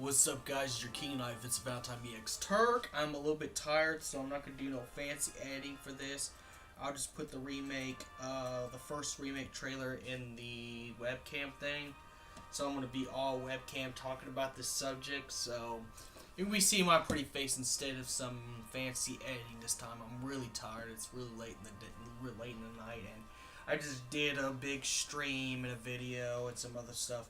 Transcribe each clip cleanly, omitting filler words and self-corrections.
What's up, guys? It's your King Knife. It's about time EX Turk. I'm a little bit tired, so I'm not gonna do no fancy editing for this. I'll just put the the first remake trailer in the webcam thing. So I'm gonna be all webcam talking about this subject. So if we see my pretty face instead of some fancy editing this time. I'm really tired. It's really late in the night, and I just did a big stream and a video and some other stuff.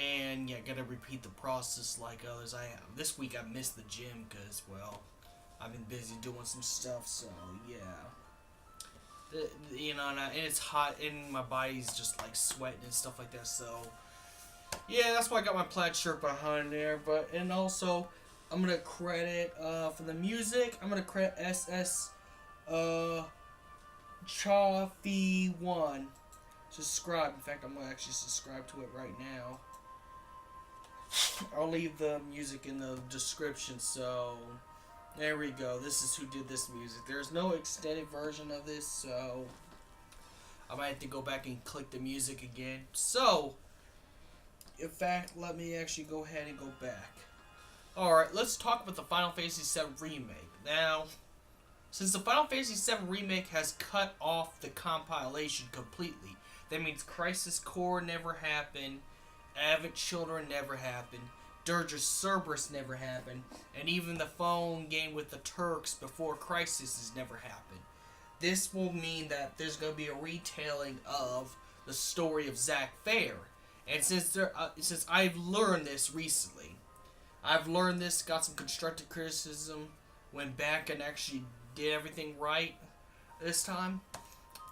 And yeah, gotta repeat the process like others. This week I missed the gym because, well, I've been busy doing some stuff. So yeah, and it's hot and my body's just like sweating and stuff like that. So yeah, that's why I got my plaid shirt behind there. And also I'm gonna credit for the music. I'm gonna credit SS Chafi1. Subscribe. In fact, I'm gonna actually subscribe to it right now. I'll leave the music in the description. So there we go. This is who did this music. There's no extended version of this, so I might have to go back and click the music again. So in fact, let me actually go ahead and go back. Alright, let's talk about the Final Fantasy VII Remake. Now, since the Final Fantasy VII Remake has cut off the compilation completely, that means Crisis Core never happened, Avid Children never happened, Dirge of Cerberus never happened, and even the phone game with the Turks before Crisis has never happened. This will mean that there's going to be a retelling of the story of Zack Fair. And since I've learned this recently, got some constructive criticism, went back and actually did everything right this time.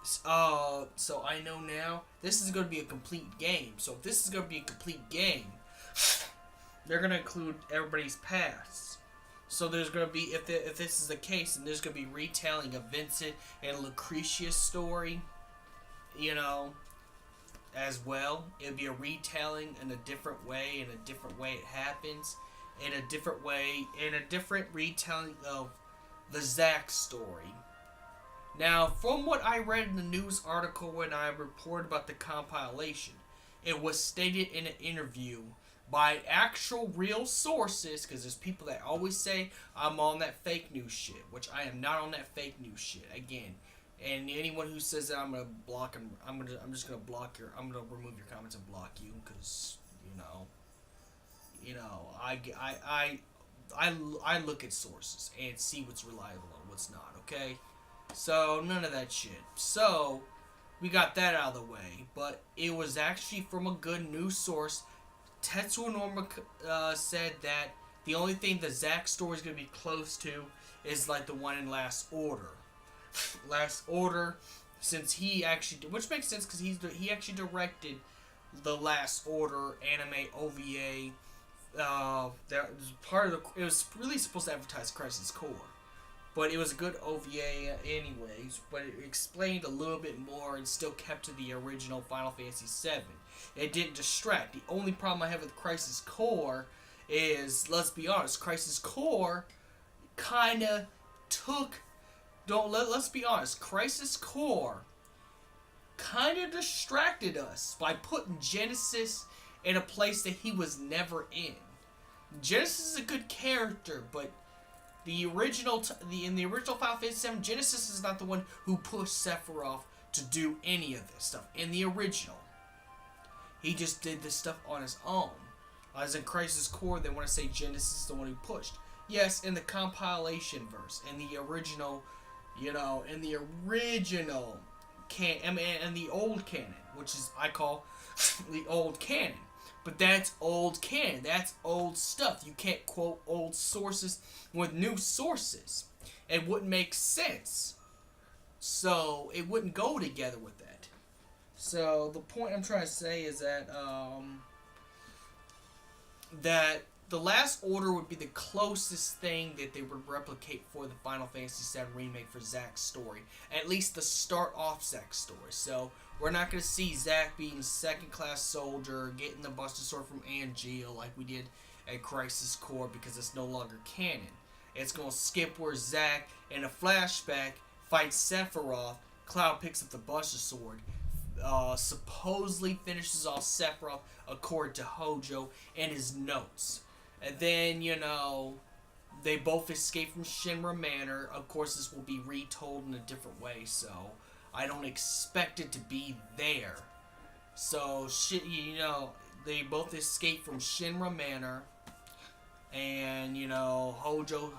So I know now this is going to be a complete game. So if this is going to be a complete game, they're going to include everybody's past. So there's going to be, if this is the case, then there's going to be retelling of Vincent and Lucretia's story, as well. It'll be a retelling in a different way, it happens, in a different retelling of the Zacks story. Now, from what I read in the news article when I reported about the compilation, it was stated in an interview by actual real sources, because there's people that always say I'm on that fake news shit, which I am not on that fake news shit, again. And anyone who says that, I'm gonna block them. I'm gonna remove your comments and block you, because I look at sources and see what's reliable and what's not. Okay. So, none of that shit. So, we got that out of the way. But it was actually from a good news source. Tetsuo Norma said that the only thing the Zack story is going to be close to is like the one in Last Order. Last Order, since he actually... Which makes sense because he actually directed the Last Order anime OVA. That was part of it was really supposed to advertise Crisis Core. But it was a good OVA anyways, but it explained a little bit more and still kept to the original Final Fantasy VII. It didn't distract. The only problem I have with Crisis Core is, let's be honest, Crisis Core kinda let's be honest, Crisis Core kinda distracted us by putting Genesis in a place that he was never in. Genesis is a good character, but in the original Final Fantasy VII, Genesis is not the one who pushed Sephiroth to do any of this stuff. In the original, he just did this stuff on his own. As in Crisis Core, they want to say Genesis is the one who pushed. Yes, in the compilation verse, in the original, in the original and the old canon, which is I call the old canon. But that's old canon. That's old stuff. You can't quote old sources with new sources. It wouldn't make sense. So, it wouldn't go together with that. So, the point I'm trying to say is that, that the Last Order would be the closest thing that they would replicate for the Final Fantasy VII Remake for Zack's story. At least the start off Zack's story. So, we're not going to see Zack being a second-class soldier, getting the Buster Sword from Angeal like we did at Crisis Core, because it's no longer canon. It's going to skip where Zack, in a flashback, fights Sephiroth, Cloud picks up the Buster Sword, supposedly finishes off Sephiroth according to Hojo and his notes. And then, they both escape from Shinra Manor. Of course, this will be retold in a different way, so I don't expect it to be there. So, they both escape from Shinra Manor, and, Hojo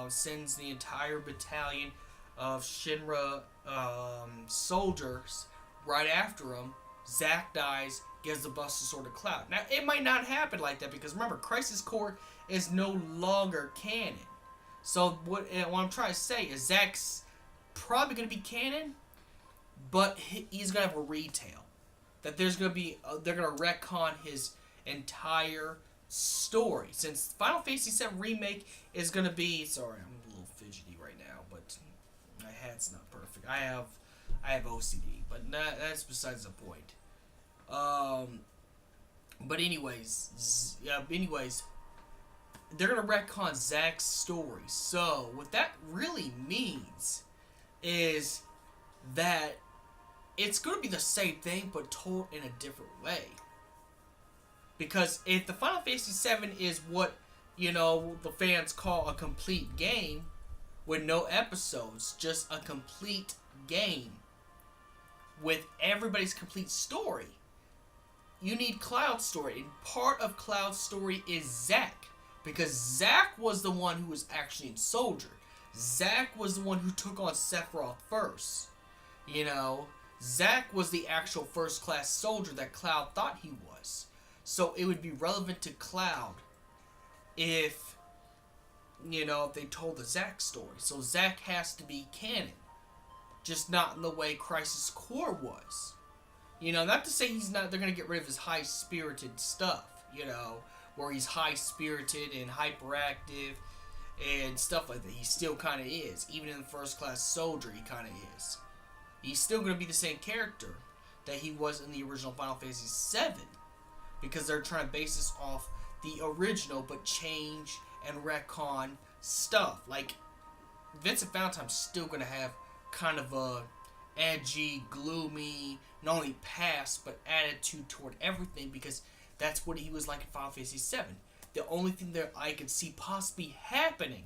sends the entire battalion of Shinra soldiers right after him. Zack dies, gives the Buster Sword to Cloud. Now, it might not happen like that because remember, Crisis Core is no longer canon. So, what I'm trying to say is Zack's probably going to be canon, but he's going to have a retail. That there's going to be, they're going to retcon his entire story. Since Final Fantasy VII Remake is going to be, sorry, I'm a little fidgety right now, but my hat's not perfect. I have OCD, but that's besides the point. But anyways, they're gonna retcon Zack's story. So what that really means is that it's gonna be the same thing but told in a different way. Because if the Final Fantasy VII is what the fans call a complete game with no episodes, just a complete game with everybody's complete story, you need Cloud's story, and part of Cloud's story is Zack, because Zack was the one who was actually in Soldier. Zack was the one who took on Sephiroth first. Zack was the actual first-class soldier that Cloud thought he was. So it would be relevant to Cloud if they told the Zack story. So Zack has to be canon, just not in the way Crisis Core was. Not to say they're going to get rid of his high-spirited stuff, where he's high-spirited and hyperactive and stuff like that. He still kind of is. Even in the first-class soldier, he kind of is. He's still going to be the same character that he was in the original Final Fantasy VII, because they're trying to base this off the original, but change and retcon stuff. Like, Vincent Valentine's still going to have kind of a edgy, gloomy, not only past, but attitude toward everything, because that's what he was like in Final Fantasy VII. The only thing that I could see possibly happening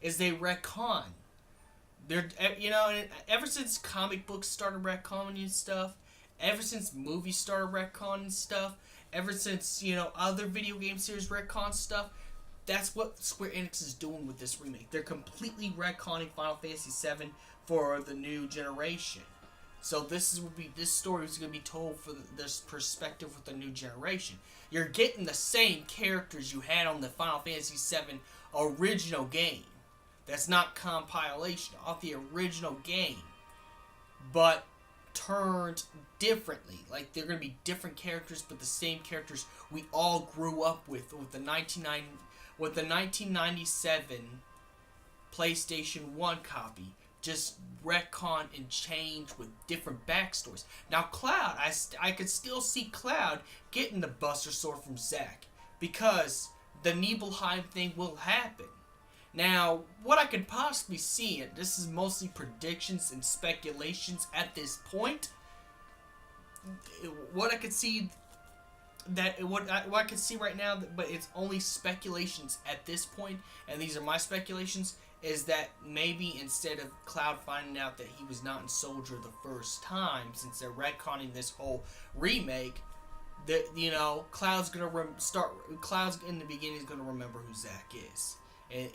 is they retcon. Ever since comic books started retconning stuff, ever since movies started retconning stuff, ever since, other video game series retcon stuff, that's what Square Enix is doing with this remake. They're completely retconning Final Fantasy VII for the new generation. So this story is going to be told for this perspective with the new generation. You're getting the same characters you had on the Final Fantasy VII original game. That's not compilation of the original game, but turned differently. Like, they're going to be different characters, but the same characters we all grew up with the 1997 PlayStation 1 copy. Just retcon and change with different backstories. Now, Cloud, I could still see Cloud getting the Buster Sword from Zack, because the Nibelheim thing will happen. Now, what I could possibly see, and this is mostly predictions and speculations at this point, what I could see right now, but it's only speculations at this point, and these are my speculations, is that maybe instead of Cloud finding out that he was not in Soldier the first time, since they're retconning this whole remake, that Cloud's in the beginning is gonna remember who Zack is, and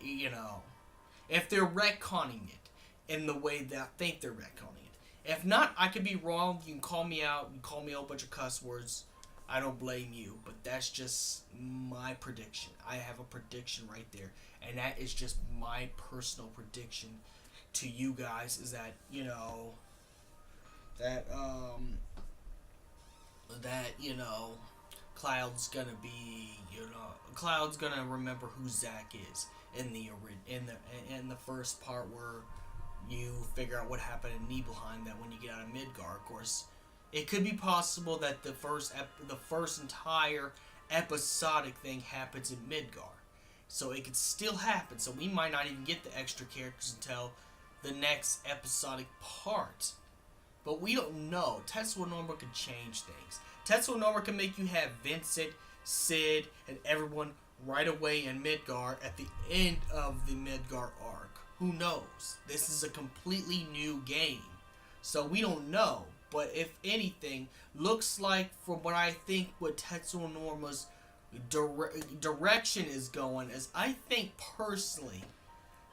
if they're retconning it in the way that I think they're retconning it. If not, I could be wrong. You can call me out, you can call me a bunch of cuss words. I don't blame you, but that's just my prediction. I have a prediction right there, and that is just my personal prediction to you guys, is that, Cloud's gonna remember who Zack is in the first part, where you figure out what happened in Nibelheim, that when you get out of Midgar, of course, it could be possible that the first entire episodic thing happens in Midgar. So it could still happen. So we might not even get the extra characters until the next episodic part. but we don't know. Tetsuo Nomura can change things. Tetsuo Nomura can make you have Vincent, Sid, and everyone right away in Midgar at the end of the Midgar arc. Who knows? This is a completely new game. So we don't know. But if anything, looks like from what I think what Tetsuo Nomura's direction is going is, I think personally,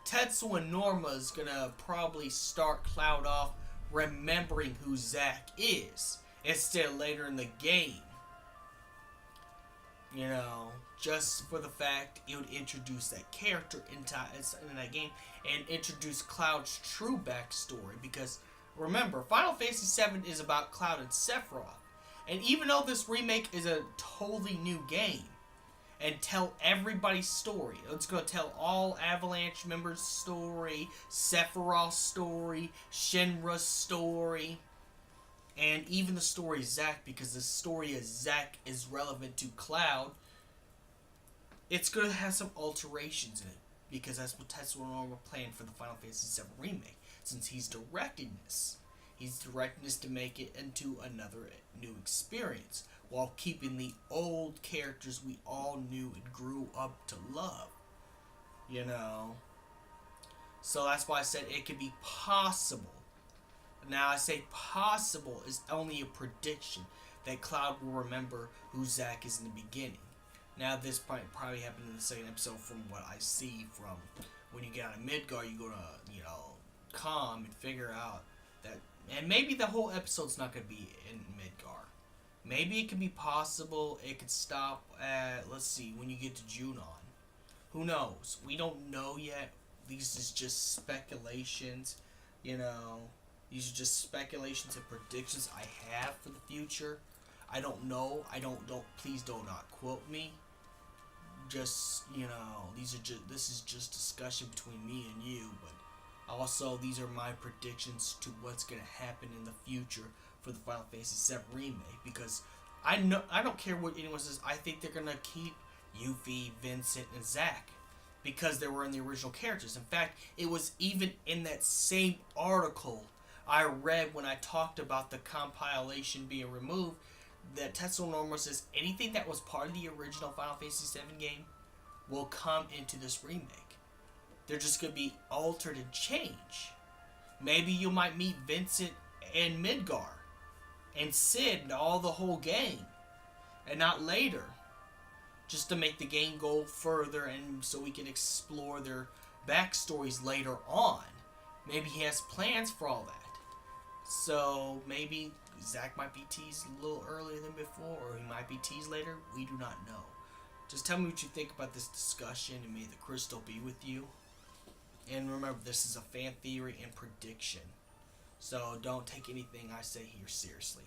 Tetsuo Nomura is going to probably start Cloud off remembering who Zack is instead of later in the game. You know, just for the fact it would introduce that character into that game and introduce Cloud's true backstory. Because remember, Final Fantasy VII is about Cloud and Sephiroth. And even though this remake is a totally new game and tell everybody's story, it's going to tell all Avalanche members' story, Sephiroth's story, Shinra's story, and even the story of Zack, because the story of Zack is relevant to Cloud. It's going to have some alterations in it, because that's what Tetsuo Nomura planned for the Final Fantasy VII Remake, since he's directing this. He's directing this to make it into another new experience, while keeping the old characters we all knew and grew up to love. You know? So that's why I said it could be possible. Now, I say possible is only a prediction that Cloud will remember who Zack is in the beginning. Now, this probably happened in the second episode from what I see from when you get out of Midgar, you go to, Calm and figure out that, and maybe the whole episode's not going to be in Midgar. Maybe it could be possible it could stop at, let's see, when you get to Junon. Who knows? We don't know yet. These is just speculations, These are just speculations and predictions I have for the future. I don't know. Please do not quote me. Just, this is just discussion between me and you, but also these are my predictions to what's going to happen in the future for the Final Fantasy VII Remake, because I don't care what anyone says. I think they're going to keep Yuffie, Vincent, and Zack, because they were in the original characters. In fact, it was even in that same article I read when I talked about the compilation being removed, that Tetsuo Nomura says anything that was part of the original Final Fantasy VII game will come into this remake. They're just going to be altered and changed. Maybe you might meet Vincent and Midgar and Sid and all the whole game, and not later, just to make the game go further and so we can explore their backstories later on. Maybe he has plans for all that. So maybe Zack might be teased a little earlier than before, or he might be teased later. We do not know. Just tell me what you think about this discussion, and may the crystal be with you. And remember, this is a fan theory and prediction, so don't take anything I say here seriously.